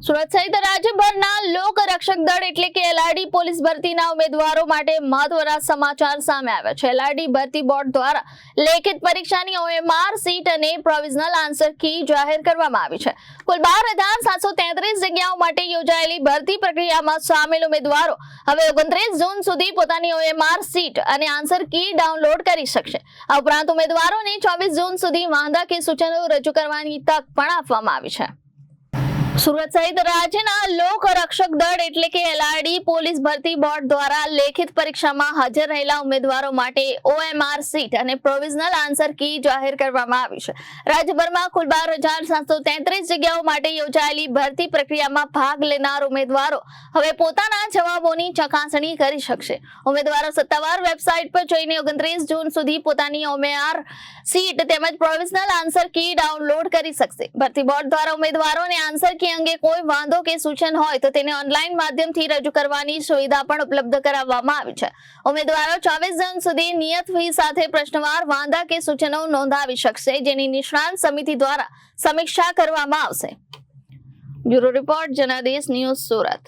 સુરત સહિત રાજ્યભરના લોક રક્ષક દળ એટલે કે એલઆરડી પોલીસ ભરતીના ઉમેદવારો માટે મહત્વના સમાચાર સામે આવ્યા છે। એલઆરડી ભરતી બોર્ડ દ્વારા લેખિત પરીક્ષાની OMR સીટ અને પ્રોવિઝનલ આન્સર કી જાહેર કરવામાં આવી છે। કુલ 12,733 જગ્યાઓ માટે યોજાયેલી ભરતી પ્રક્રિયામાં સામેલ ઉમેદવારો હવે 29 જૂન સુધી પોતાની OMR સીટ અને આન્સર કી ડાઉનલોડ કરી શકશે। આ ઉપરાંત ઉમેદવારોને 24 જૂન સુધી વાંધા કે સૂચનો રજૂ કરવાની તક પણ આપવામાં આવી છે। સુરત સહિત રાજ્યના લોક રક્ષક દળ એટલે કે એલઆરડી પોલીસ ભરતી બોર્ડ દ્વારા લેખિત પરીક્ષામાં હાજર રહેલા ઉમેદવારો માટે OMR સીટ અને પ્રોવિઝનલ આન્સર કી જાહેર કરવામાં આવી છે। રાજ્યભરમાં કુલ 12,733 જગ્યાઓ માટે યોજાયેલી ભરતી પ્રક્રિયામાં ભાગ લેનાર ઉમેદવારો હવે પોતાના જવાબોની ચકાસણી કરી શકશે। ઉમેદવારો સત્તાવાર વેબસાઇટ પર જઈને 29 જૂન સુધી પોતાની OMR સીટ તેમજ પ્રોવિઝનલ આન્સર કી ડાઉનલોડ કરી શકશે। ભરતી બોર્ડ દ્વારા ઉમેદવારોને આન્સર અંગે કોઈ વાંધો કે સૂચન હોય તો તેને ઓનલાઈન માધ્યમથી રજૂ કરવાની સુવિધા પણ ઉપલબ્ધ કરાવવામાં આવી છે। ઉમેદવારો 24 જૂન સુધી નિયત ફી સાથે પ્રશ્નવાર વાંધા કે સૂચનો નોંધાવી શકશે, જેની નિષ્ણાંત સમિતિ દ્વારા સમીક્ષા કરવામાં આવશે। Bureau report Janadesh news Surat.